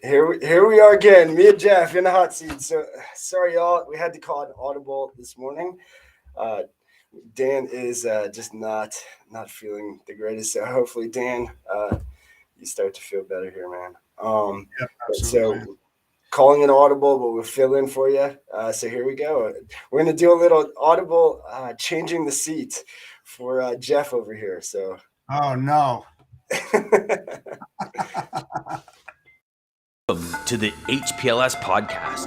Here we are again, me and Jeff in the hot seat. So sorry, y'all. We had to call an audible this morning. Uh, Dan is just not feeling the greatest. So hopefully, Dan, you start to feel better here, man. Yep, But absolutely. so calling an audible, but we'll fill in for you. So here we go. We're gonna do a little audible changing the seat for Jeff over here. So. Oh no. Welcome to the HPLS podcast.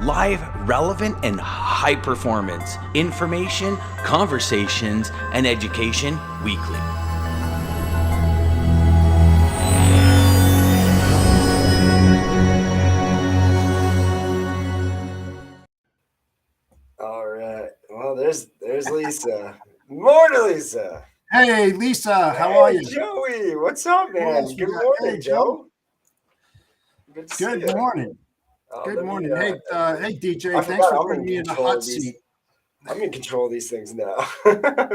Live, relevant, and high performance information, conversations, and education weekly. All right. Well, there's Lisa. Morning, Lisa. Hey Lisa, how are you? Joey, what's up, Who man? else we Good got? morning, Hey Joe. Good to see Good you. morning. Good Let me, morning. Hey DJ, I thanks forgot for I'm putting in me in the control hot of these. seat. I'm in control of these things now. I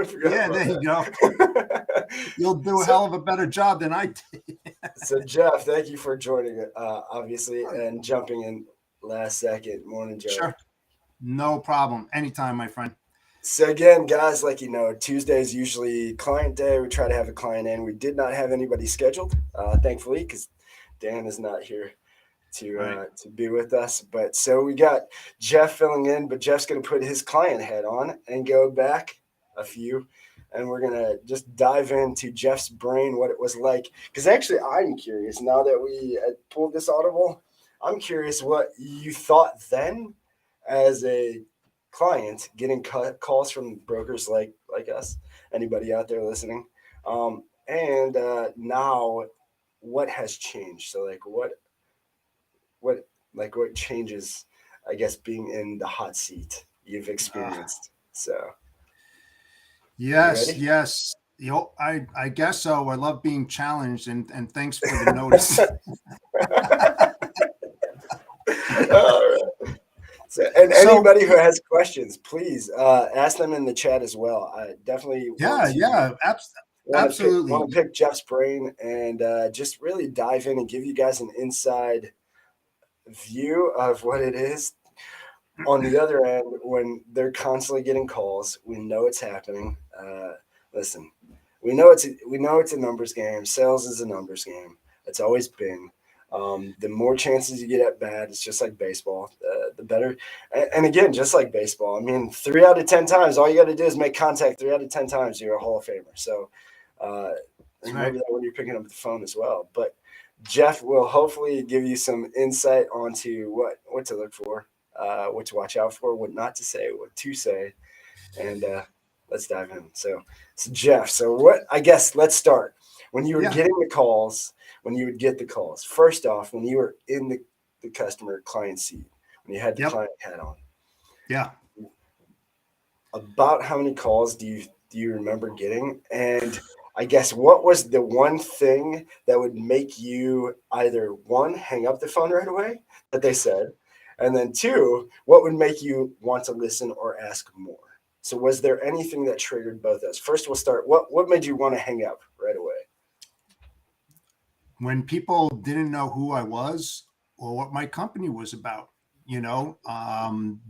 forgot Yeah, about there you go. that. You'll do a hell of a better job than I did. So, Jeff, thank you for joining, obviously, and jumping in last second. Morning, Joey. Sure. No problem. Anytime, my friend. So again, guys, like Tuesday is usually client day. We try to have a client in. We did not have anybody scheduled, thankfully, because Dan is not here to be with us. But so we got Jeff filling in, but Jeff's going to put his client hat on and go back a few, and we're going to just dive into Jeff's brain, what it was like. Because actually, I'm curious now that we pulled this audible. I'm curious what you thought then as a client getting calls from brokers like us, anybody out there listening, and now what has changed. So what changes, I guess, being in the hot seat you've experienced. So Yes, ready? yes. I guess so. I love being challenged, and thanks for the notice. All right. So, and anybody who has questions, please ask them in the chat as well. I definitely Absolutely. want to pick Jeff's brain and just really dive in and give you guys an inside view of what it is on the other end when they're constantly getting calls. We know it's happening. Listen, we know it's a numbers game. Sales is a numbers game. It's always been. The more chances you get at bat, it's just like baseball. The better. And again, just like baseball, I mean, 3 out of 10 times, all you got to do is make contact. 3 out of 10 times, you're a Hall of Famer. So remember that when you're picking up the phone as well. But Jeff will hopefully give you some insight onto what to look for, what to watch out for, what not to say, what to say, and let's dive in. So Jeff, I guess let's start. When you were getting the calls, when you would get the calls, first off, when you were in the customer client seat, when you had the client hat on. Yeah. About how many calls do you remember getting? And I guess what was the one thing that would make you either one, hang up the phone right away that they said, and then two, what would make you want to listen or ask more? So was there anything that triggered both those? First, we'll start. What made you want to hang up right away? When people didn't know who I was or what my company was about,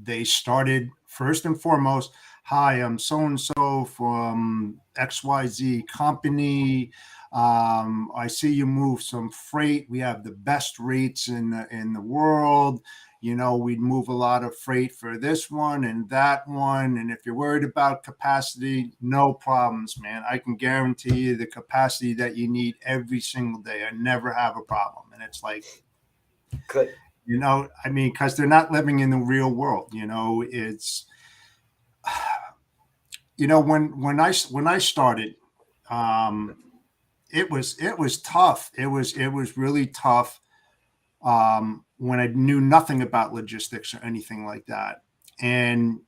they started first and foremost, hi, I'm so-and-so from XYZ company. I see you move some freight. We have the best rates in the world. We'd move a lot of freight for this one and that one. And if you're worried about capacity, no problems, man. I can guarantee you the capacity that you need every single day. I never have a problem. And it's like, Good. Because they're not living in the real world. It's, when I started, it was tough. It was really tough. When I knew nothing about logistics or anything like that. And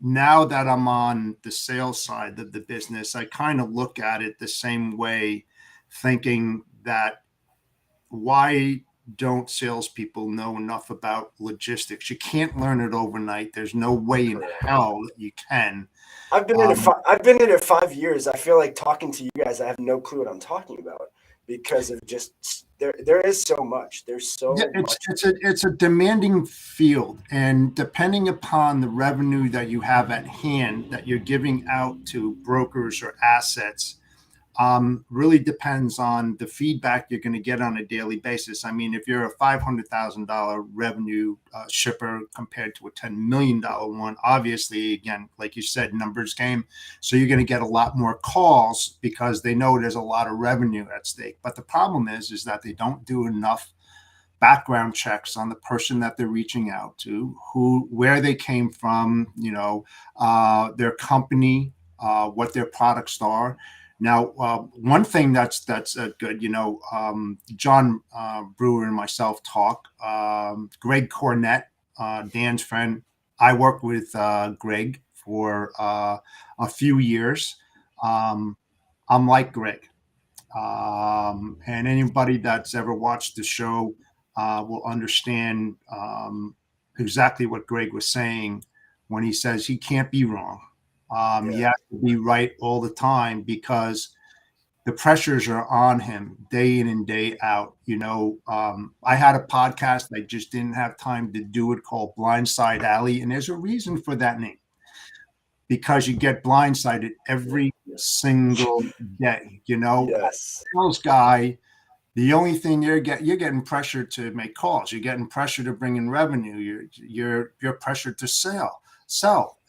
now that I'm on the sales side of the business, I kind of look at it the same way, thinking that why don't salespeople know enough about logistics? You can't learn it overnight. There's no way in hell that you can. I've been in it 5 years. I feel like talking to you guys, I have no clue what I'm talking about. because of just there is so much. There's so Yeah, much. it's a demanding field, and depending upon the revenue that you have at hand that you're giving out to brokers or assets, really depends on the feedback you're going to get on a daily basis. I mean, if you're a $500,000 revenue shipper compared to a $10 million one, obviously, again, like you said, numbers game. So you're going to get a lot more calls because they know there's a lot of revenue at stake. But the problem is that they don't do enough background checks on the person that they're reaching out to, where they came from, their company, what their products are. Now, one thing that's good, John Brewer and myself talk. Greg Cornett, Dan's friend. I worked with Greg for a few years. I'm like Greg. And anybody that's ever watched the show will understand exactly what Greg was saying when he says he can't be wrong. He has to be right all the time because the pressures are on him day in and day out. I had a podcast. I just didn't have time to do it, called Blindside Alley. And there's a reason for that name, because you get blindsided every single day. Yes. Sales guy, the only thing you're getting pressure to make calls. You're getting pressure to bring in revenue. You're pressured to sell,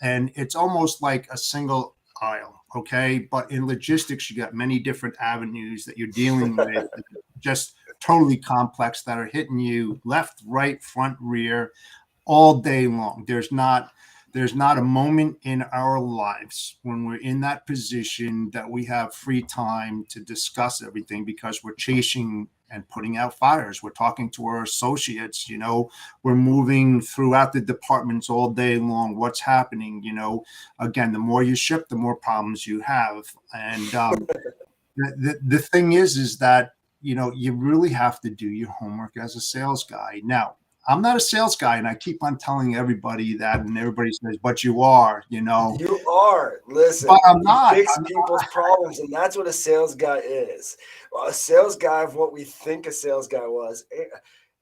and it's almost like a single aisle. Okay, but in logistics, you got many different avenues that you're dealing with, just totally complex, that are hitting you left, right, front, rear, all day long. There's not a moment in our lives when we're in that position that we have free time to discuss everything, because we're chasing and putting out fires. We're talking to our associates, we're moving throughout the departments all day long. What's happening? Again, the more you ship, the more problems you have. And the thing is that, you really have to do your homework as a sales guy. Now, I'm not a sales guy, and I keep on telling everybody that, and everybody says, but you are, You are. Listen, but I'm you not. fix people's problems, and that's what a sales guy is. Well, a sales guy of what we think a sales guy was.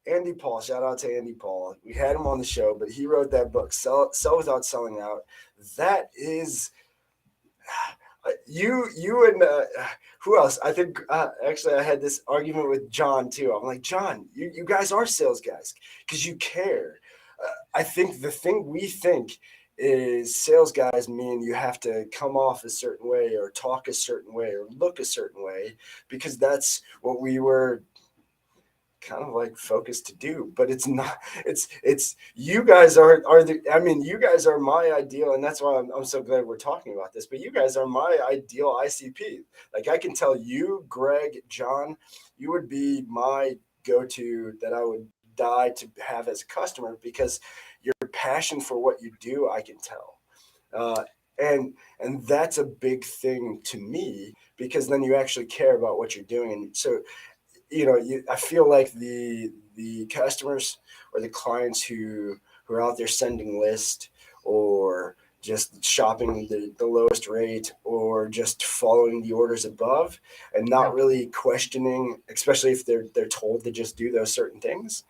Andy Paul, shout out to Andy Paul. We had him on the show, but he wrote that book, Sell Without Selling Out. That is you and who else? I think actually I had this argument with John too. I'm like, John, you guys are sales guys because you care. I think the thing we think is sales guys mean you have to come off a certain way or talk a certain way or look a certain way, because that's what we were kind of like focused to do. But it's not. It's you guys are the, I mean, you guys are my ideal, and that's why I'm so glad we're talking about this. But you guys are my ideal ICP. Like, I can tell you, Greg, John, you would be my go-to that I would die to have as a customer, because your passion for what you do, I can tell. And that's a big thing to me, because then you actually care about what you're doing. And so, I feel like the customers or the clients who are out there sending lists, or just shopping the lowest rate, or just following the orders above and not really questioning, especially if they're told to just do those certain things.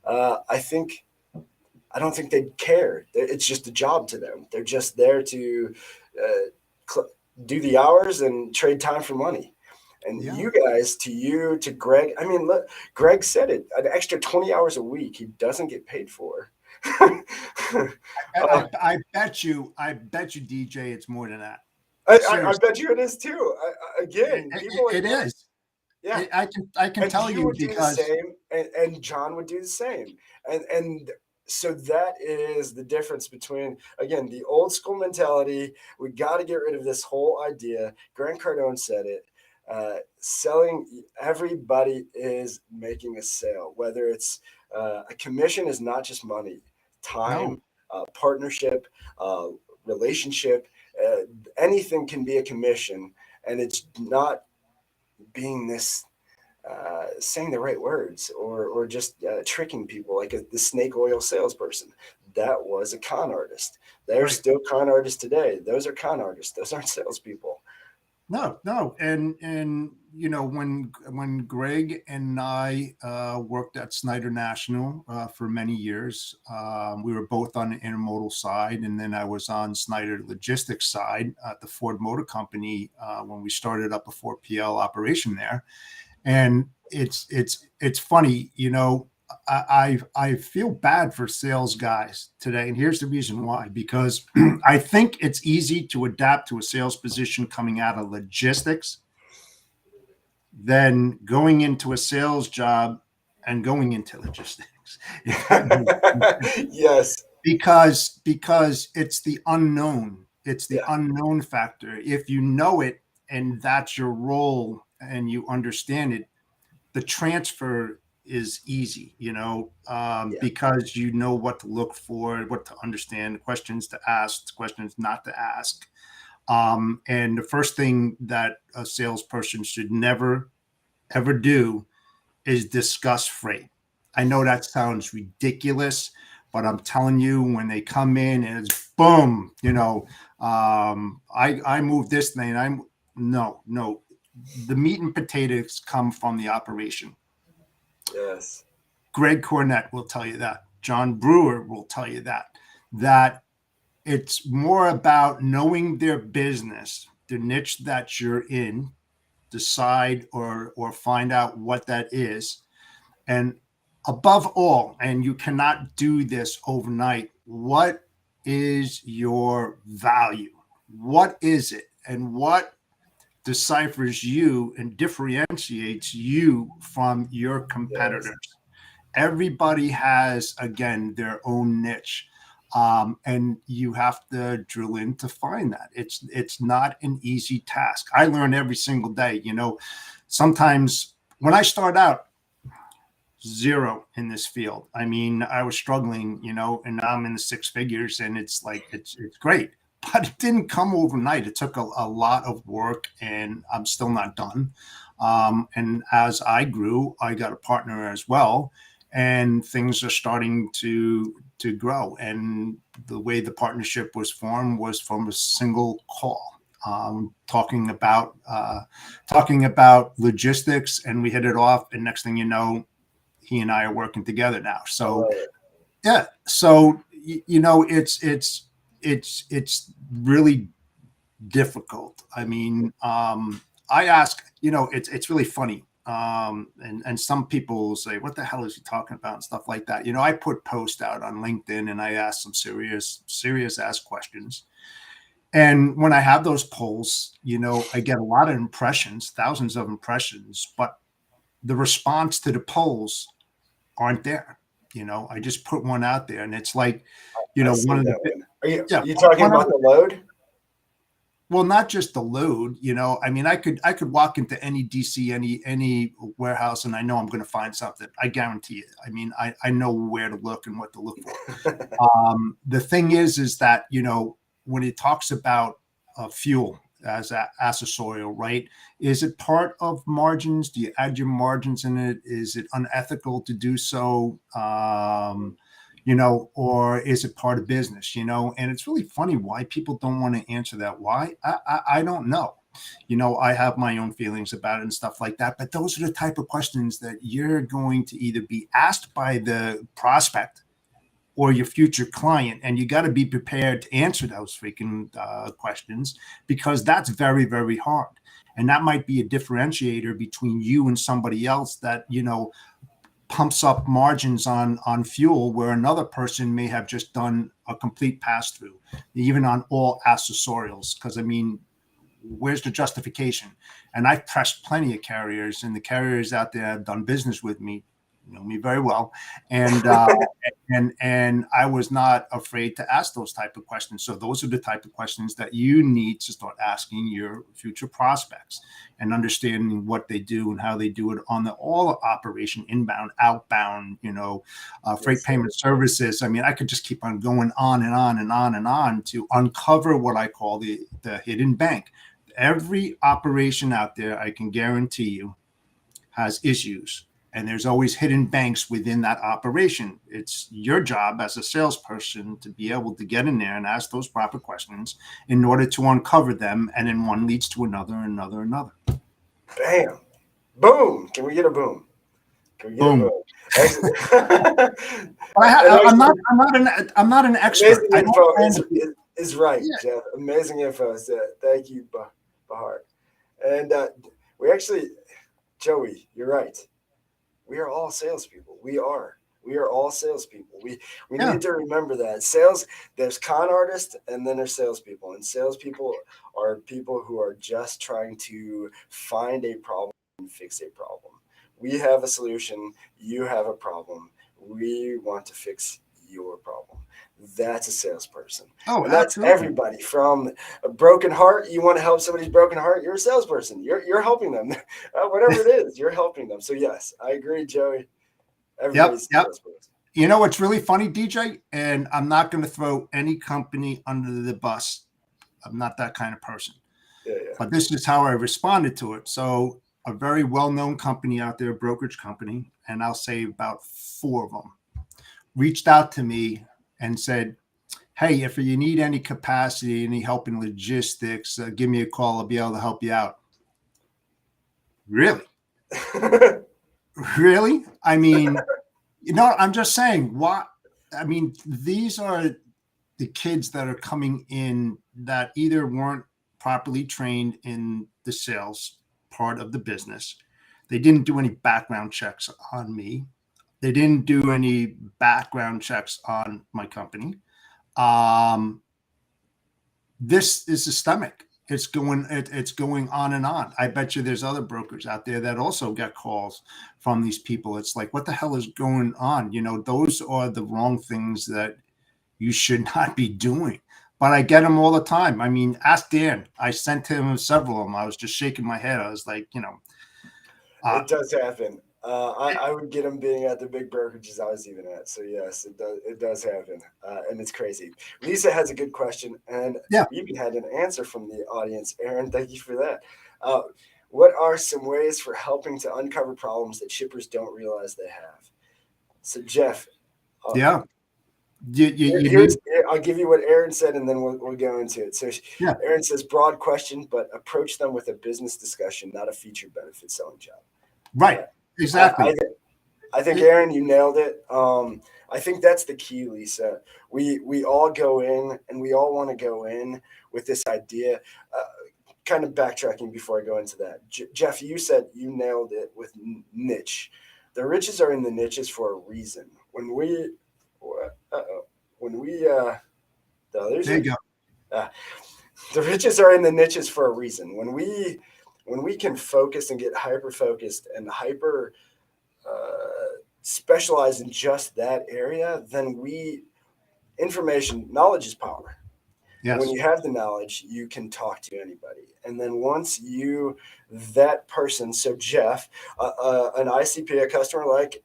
I don't think they care. It's just a job to them. They're just there to do the hours and trade time for money. And you guys, to Greg, I mean, look, Greg said it, an extra 20 hours a week he doesn't get paid for. I bet you, DJ, it's more than that. I bet you it is too. Again, people it like, is. Yeah, I can tell you, would because do the same, and John would do the same, and so that is the difference between, again, the old school mentality. We got to get rid of this whole idea. Grant Cardone said it. Selling, everybody is making a sale, whether it's a commission is not just money, time, partnership, relationship, anything can be a commission, and it's not being this saying the right words, or just tricking people like the snake oil salesperson. That was a con artist. They're still con artists today. Those are con artists. Those aren't salespeople. No. And when Greg and I worked at Snyder National for many years, we were both on the intermodal side, and then I was on Snyder Logistics side at the Ford Motor Company when we started up a 4PL operation there. And it's funny, I feel bad for sales guys today, and here's the reason why. Because I think it's easy to adapt to a sales position coming out of logistics than going into a sales job and going into logistics. Yes. Because it's the unknown. It's the Yeah. unknown factor. If you know it and that's your role and you understand it, the transfer is easy, Yeah. because you know what to look for, what to understand, questions to ask, questions not to ask. And the first thing that a salesperson should never, ever do is discuss freight. I know that sounds ridiculous, but I'm telling you, when they come in and it's boom, I moved this thing. No. The meat and potatoes come from the operation. Yes. Greg Cornett will tell you that. John Brewer will tell you that it's more about knowing their business, the niche that you're in, decide or find out what that is. And above all, and you cannot do this overnight, what is your value? What is it? And what deciphers you and differentiates you from your Yes. competitors? Everybody has, again, their own niche. And you have to drill in to find that. It's not an easy task. I learn every single day. Sometimes when I start out, zero in this field. I mean, I was struggling, and now I'm in the six figures, and it's like it's great, but it didn't come overnight. It took a lot of work, and I'm still not done. And as I grew, I got a partner as well, and things are starting to grow. And the way the partnership was formed was from a single call. Talking about logistics, and we hit it off. And next thing you know, he and I are working together now. I So love it. yeah, so it's really difficult. I mean, I ask, it's really funny. And some people will say, "What the hell is he talking about?" and stuff like that. I put posts out on LinkedIn and I ask some serious ass questions. And when I have those polls, I get a lot of impressions, thousands of impressions, but the response to the polls aren't there. I just put one out there, and it's like, I see one of that the one. Are you yeah, you talking one of about the load? well, not just the load. I mean, I could walk into any DC, any warehouse, and I know I'm going to find something. I guarantee it. I mean, I know where to look and what to look for. The thing is that when it talks about fuel as accessorial, right? Is it part of margins? Do you add your margins in it? Is it unethical to do so? Or is it part of business? And it's really funny why people don't want to answer that. Why? I don't know. I have my own feelings about it and stuff like that. But those are the type of questions that you're going to either be asked by the prospect or your future client, and you got to be prepared to answer those freaking questions, because that's very, very hard. And that might be a differentiator between you and somebody else that pumps up margins on fuel, where another person may have just done a complete pass through, even on all accessorials. Because I mean, where's the justification? And I've pressed plenty of carriers, and the carriers out there have done business with me, know me very well, and and I was not afraid to ask those type of questions. So those are the type of questions that you need to start asking your future prospects, and understanding what they do and how they do it on the all operation, inbound, outbound, freight Yes, sir. payment services. I mean, I could just keep on going on and on and on and on to uncover what I call the hidden bank. Every operation out there, I can guarantee you, has issues, And there's always hidden banks within that operation. It's your job as a salesperson to be able to get in there and ask those proper questions in order to uncover them. And then one leads to another, another. Bam. Boom. Can we get a boom? Can we get Boom. a boom? But I'm not an expert. Amazing info is right, Yeah. Jeff. Amazing info. So thank you, Bahar. And we actually, Joey, you're right. We are all salespeople. We are all salespeople. We need to remember that sales. There's con artists, and then there's salespeople. And salespeople are people who are just trying to find a problem and fix a problem. We have a solution. You have a problem. We want to fix your problem. That's a salesperson. Oh, and that's absolutely. everybody from a broken heart. You want to help somebody's broken heart. You're a salesperson. You're helping them. Whatever it is, you're helping them. So yes, I agree, Joey. Everybody's a salesperson. You know what's really funny, DJ? And I'm not going to throw any company under the bus. I'm not that kind of person. Yeah. But this is how I responded to it. So a very well-known company out there, brokerage company, and I'll say about 4 of them, reached out to me and said, hey, if you need any capacity, any help in logistics, give me a call. I'll be able to help you out. Really? Really? I mean, I'm just saying, what? I mean, these are the kids that are coming in that either weren't properly trained in the sales part of the business. They didn't do any background checks on me. They didn't do any background checks on my company. This is systemic. It's going on and on. I bet you there's other brokers out there that also get calls from these people. It's like, what the hell is going on? Those are the wrong things that you should not be doing. But I get them all the time. I mean, ask Dan. I sent him several of them. I was just shaking my head. I was like, it does happen. I would get them being at the big brokerages I was even at. So yes, it does happen, and it's crazy. Lisa has a good question, and we even had an answer from the audience. Aaron, thank you for that. What are some ways for helping to uncover problems that shippers don't realize they have? So Jeff, I'll give you what Aaron said, and then we'll go into it. So Aaron says, broad question, but approach them with a business discussion, not a feature benefit selling job. Right. Exactly. I think Aaron, you nailed it. I think that's the key, Lisa. We all go in, and we all want to go in with this idea. Kind of backtracking before I go into that, Jeff, you said you nailed it with niche. The riches are in the niches for a reason. There you go. The riches are in the niches for a reason. When we can focus and get hyper focused and hyper specialize in just that area, then knowledge is power. Yes. When you have the knowledge, you can talk to anybody. And then once that person, so Jeff, an ICP, a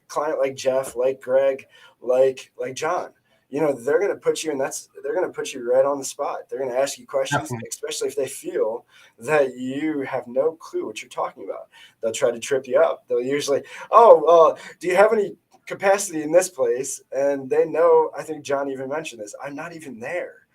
client like Jeff, like Greg, like John, they're going to put you they're going to put you right on the spot. They're going to ask you questions, Definitely. Especially if they feel that you have no clue what you're talking about. They'll try to trip you up. They'll usually, do you have any capacity in this place? And they know, I think John even mentioned this, I'm not even there.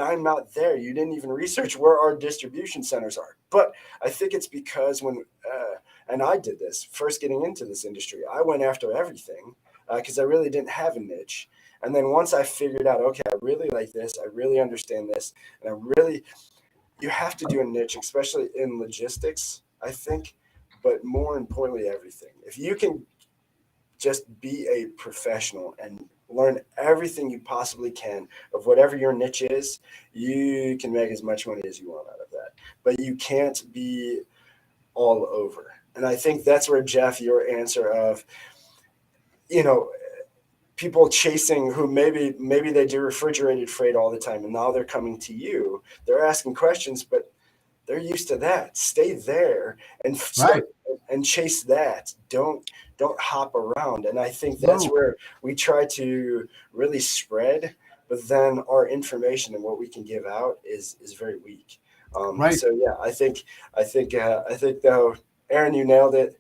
I'm not there. You didn't even research where our distribution centers are. But I think it's because and I did this, first getting into this industry, I went after everything because I really didn't have a niche. And then once I figured out, okay, I really like this, I really understand this, and you have to do a niche, especially in logistics, I think, but more importantly, everything. If you can just be a professional and learn everything you possibly can of whatever your niche is, you can make as much money as you want out of that. But you can't be all over. And I think that's where, Jeff, your answer of, people chasing who maybe they do refrigerated freight all the time, and now they're coming to you. They're asking questions, but they're used to that. Stay there and and chase that. Don't hop around. And I think that's where we try to really spread, but then our information and what we can give out is very weak. So yeah, I think though, Aaron, you nailed it.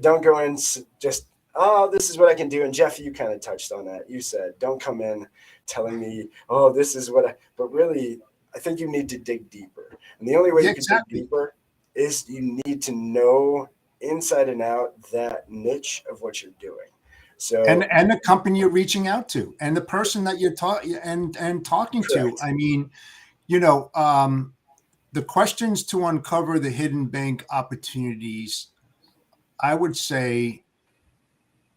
Don't go in just, oh, this is what I can do. And Jeff, you kind of touched on that. You said, don't come in telling me, oh, this is what but really, I think you need to dig deeper. And the only way Yeah, you can dig exactly. deeper is you need to know inside and out that niche of what you're doing. So And the company you're reaching out to, and the person that you're talking and talking to. correct. I mean, the questions to uncover the hidden bank opportunities, I would say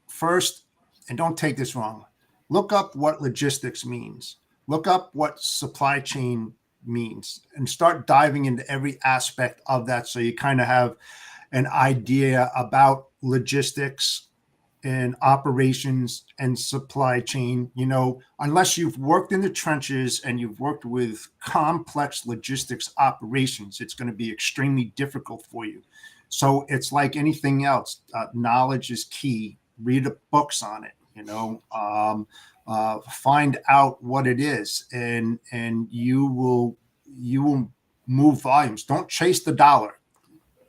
first, and don't take this wrong, look up what logistics means. Look up what supply chain means and start diving into every aspect of that so you kind of have an idea about logistics and operations and supply chain. Unless you've worked in the trenches and you've worked with complex logistics operations, it's going to be extremely difficult for you. So it's like anything else. Knowledge is key. Read the books on it. Find out what it is, and you will move volumes. Don't chase the dollar.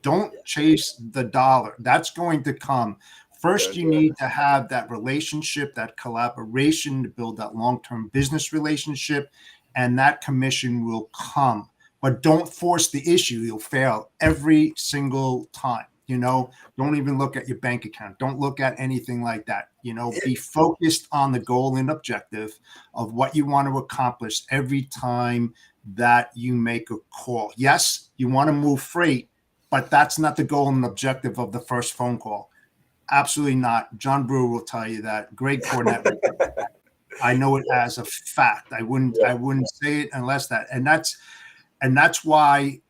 Don't Yeah, chase the dollar. That's going to come. First, don't you do it. need to have that relationship, that collaboration to build that long-term business relationship, and that commission will come. But don't force the issue. You'll fail every single time. Don't even look at your bank account. Don't look at anything like that. Be focused on the goal and objective of what you want to accomplish every time that you make a call. Yes, you want to move freight, but that's not the goal and objective of the first phone call. Absolutely not. John Brewer will tell you that. Greg Cornett will tell you that. I know it as a fact. I wouldn't Yeah, I wouldn't say it unless that. And that's why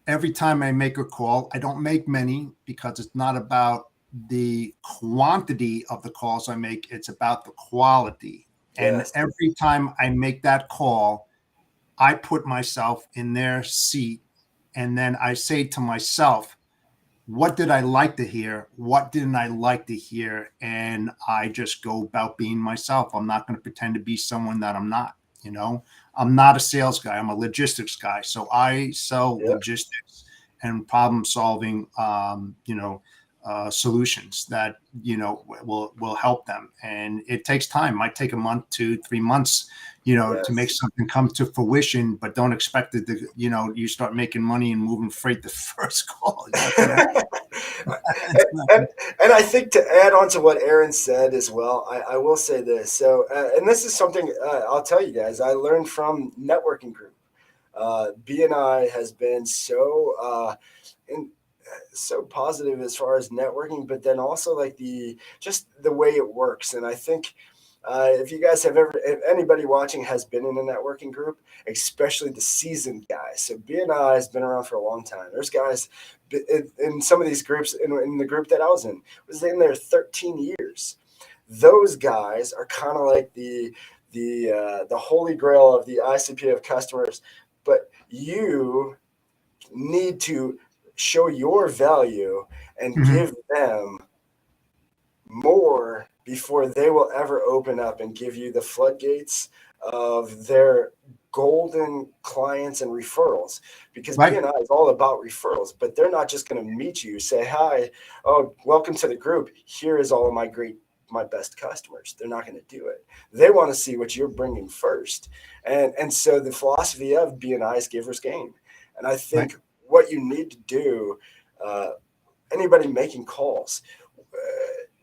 every time I make a call, I don't make many because it's not about the quantity of the calls I make, it's about the quality. And yes, every time I make that call, I put myself in their seat and then I say to myself, what did I like to hear? What didn't I like to hear? And I just go about being myself. I'm not going to pretend to be someone that I'm not. I'm not a sales guy. I'm a logistics guy. So I sell yeah, logistics and problem solving, solutions that, will help them. And it takes time. Might take a month, 2, 3 months, to make yes. something come to fruition, but don't expect it to, you start making money and moving freight the first call. It's not gonna, and, it's not gonna, and I think to add on to what Aaron said as well, I will say this. So, and this is something I'll tell you guys, I learned from networking group. BNI has been so positive as far as networking, but then also like just the way it works. And I think if you guys if anybody watching has been in a networking group, especially the seasoned guys. So BNI has been around for a long time. There's guys in some of these groups, in the group that I was in there 13 years. Those guys are kind of like the holy grail of the ICP of customers, but you need to show your value and Mhm. give them more before they will ever open up and give you the floodgates of their golden clients and referrals, because Right. BNI is all about referrals. But they're not just going to meet you, say hi, oh, welcome to the group, here is all of my best customers. They're not going to do it. They want to see what you're bringing first. And so the philosophy of BNI is givers gain. And I Right. think what you need to do, anybody making calls,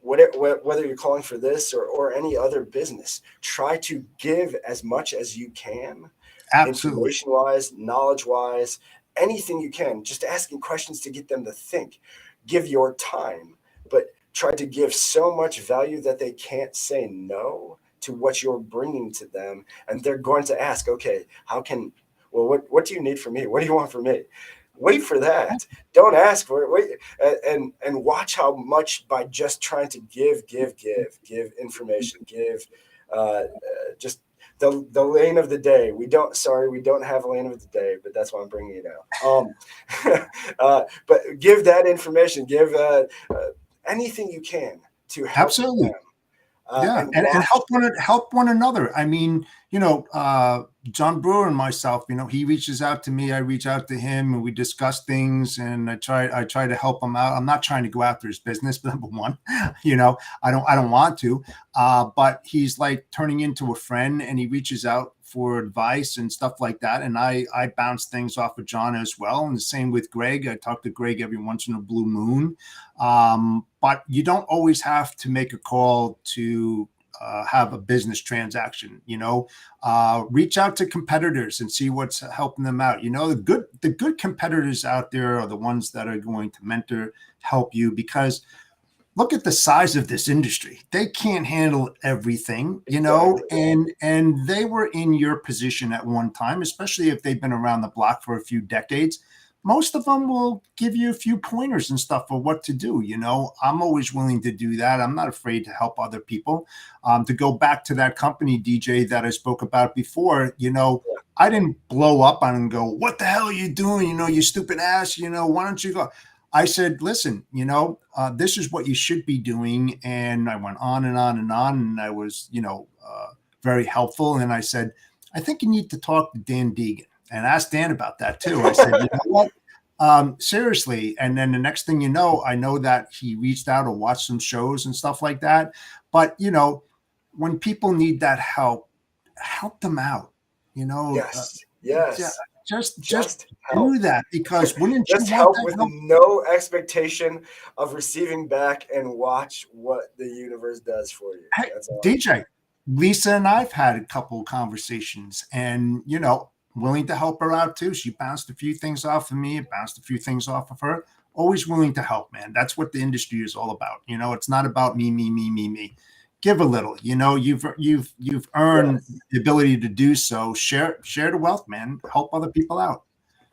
whether you're calling for this or any other business, try to give as much as you can, Absolutely. information wise, knowledge wise, anything you can, just asking questions to get them to think. Give your time, but try to give so much value that they can't say no to what you're bringing to them. And they're going to ask, okay, what do you need from me? What do you want from me? Wait for that. Don't ask for it. Wait and watch how much, by just trying to give information, give just the lane of the day. We don't have a lane of the day, but that's why I'm bringing it out. But give that information. Give anything you can to help them, Absolutely. Yeah. and And watch. help one another. I mean, John Brewer and myself, he reaches out to me, I reach out to him, and we discuss things, and I try to help him out. I'm not trying to go after his business, number one. I don't want to. But he's like turning into a friend, and he reaches out for advice and stuff like that. And I bounce things off of John as well. And the same with Greg. I talk to Greg every once in a blue moon. But you don't always have to make a call to have a business transaction. Reach out to competitors and see what's helping them out. The good competitors out there are the ones that are going to mentor, help you, because look at the size of this industry. They can't handle everything, and they were in your position at one time, especially if they've been around the block for a few decades. Most of them will give you a few pointers and stuff for what to do. I'm always willing to do that. I'm not afraid to help other people. To go back to that company, DJ, that I spoke about before, I didn't blow up on and go, "What the hell are you doing? You stupid ass, why don't you go?" I said, "Listen, this is what you should be doing." And I went on and on and on. And I was, very helpful. And I said, "I think you need to talk to Dan Deegan." And asked Dan about that too. I said, "You know what? Seriously." And then the next thing you know, I know that he reached out or watched some shows and stuff like that. But, when people need that help them out, Yes. just help. do that, because wouldn't Just you help want with that help? no expectation of receiving back, and watch what the universe does for you. Hey, That's all. DJ, Lisa and I've had a couple of conversations, and, willing to help her out too. She bounced a few things off of me, bounced a few things off of her. Always willing to help, man. That's what the industry is all about. It's not about me. Give a little. You've earned the ability to do so. Share the wealth, man. Help other people out.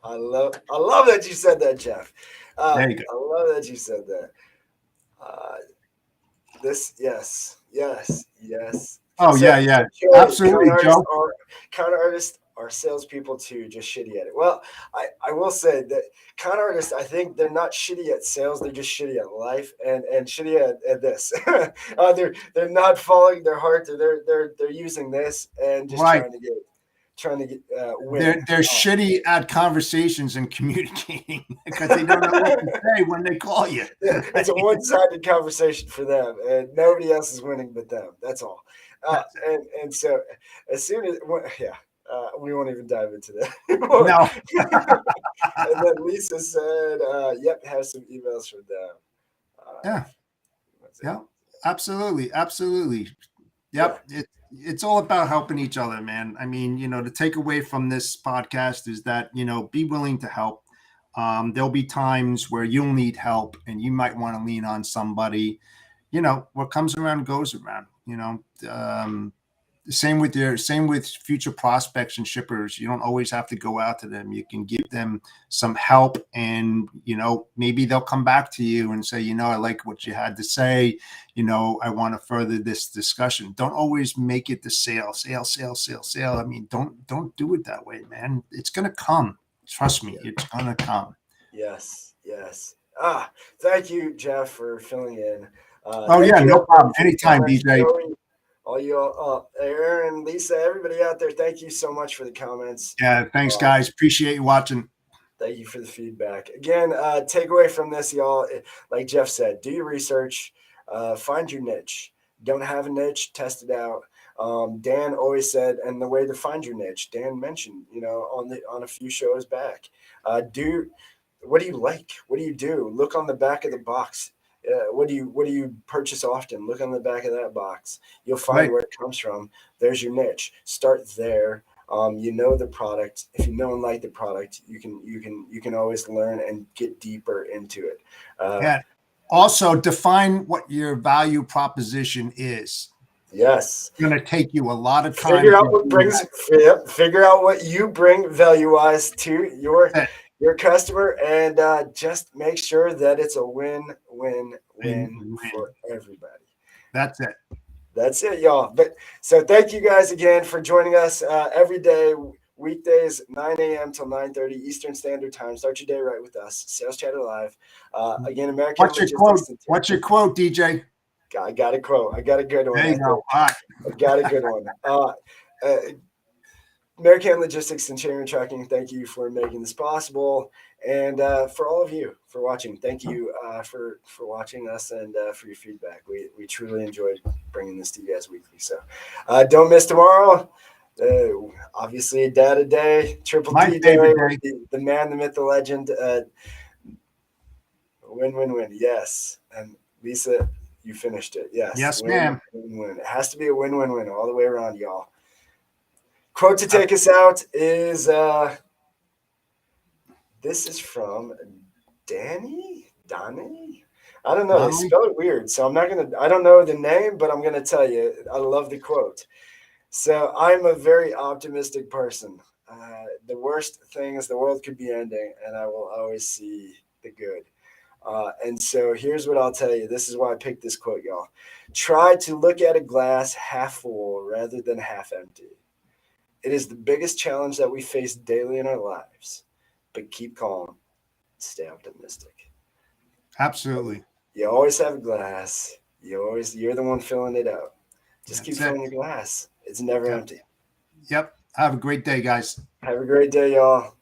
I love that you said that, Jeff. There you go. I love that you said that. Yes. Oh, So, yeah. Absolutely, Joe. Con artists are salespeople too, just shitty at it. Well, I will say that con artists, I think they're not shitty at sales; they're just shitty at life and shitty at this. They're not following their heart. They're using this and just right. trying to get win. They're shitty at conversations and communicating because they don't know what to say when they call you. It's a one-sided conversation for them, and nobody else is winning but them. That's all. And so as soon as we won't even dive into that. No. And then Lisa said, "Yep, have some emails from them." Yeah, absolutely. Yep. Yeah. It's all about helping each other, man. I mean, the takeaway from this podcast is that, be willing to help. There'll be times where you'll need help and you might want to lean on somebody. What comes around goes around. Same with future prospects and shippers. You don't always have to go out to them. You can give them some help, and maybe they'll come back to you and say, I like what you had to say. I want to further this discussion. Don't always make it the sale. I mean, don't do it that way, man. It's gonna come. Trust me, it's gonna come. Yes. Thank you, Jeff, for filling in. No problem. Anytime, DJ. All you, Aaron, Lisa, everybody out there, thank you so much for the comments. Yeah, thanks, guys. Appreciate you watching. Thank you for the feedback. Again, takeaway from this, y'all, like Jeff said, do your research, find your niche. Don't have a niche, test it out. Dan always said, and the way to find your niche, Dan mentioned, on a few shows back. What do you like? What do you do? Look on the back of the box. What do you purchase often? Look on the back of that box. You'll find where it comes from. There's your niche. Start there. The product. If you know and like the product, you can always learn and get deeper into it. Also, define what your value proposition is. Yes, it's going to take you a lot of time. Figure out what you bring value-wise to your customer, and just make sure that it's a win-win for everybody. That's it, y'all. So thank you guys again for joining us every day, weekdays, 9 a.m. till 9:30 Eastern Standard Time. Start your day right with us. Sales Chatter Live. Again, American. What's your quote, DJ? I got a quote. I got a good one. There you go. All right. I got a good one. Mayhem Logistics, Centurion Trucking, thank you for making this possible. And for all of you for watching, thank you for watching us and for your feedback. We truly enjoyed bringing this to you guys weekly. So don't miss tomorrow. Obviously, Data Day, Triple My D favorite Day, day. the man, the myth, the legend. Win. Yes. And Lisa, you finished it. Yes. Yes, Win. ma'am. It has to be a win all the way around, y'all. Quote to take us out is this is from Danny? I don't know. They Donnelly? spell it weird, so I don't know the name, but I'm gonna tell you. I love the quote. So I'm a very optimistic person. The worst thing is the world could be ending, and I will always see the good. And so here's what I'll tell you. This is why I picked this quote, y'all. Try to look at a glass half full rather than half empty. It is the biggest challenge that we face daily in our lives, but keep calm, stay optimistic. Absolutely. You always have a glass. You're the one filling it up. Just keep That's it. filling your glass. It's never Yep. empty. Yep. Have a great day, guys. Have a great day, y'all.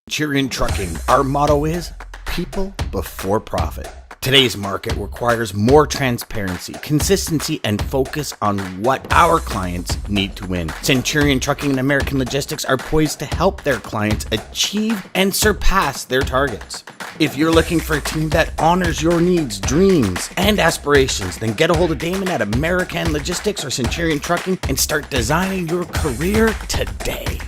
Centurion Trucking, our motto is people before profit. Today's market requires more transparency, consistency, and focus on what our clients need to win. Centurion Trucking and American Logistics are poised to help their clients achieve and surpass their targets. If you're looking for a team that honors your needs, dreams, and aspirations, then get a hold of Daman at American Logistics or Centurion Trucking and start designing your career today.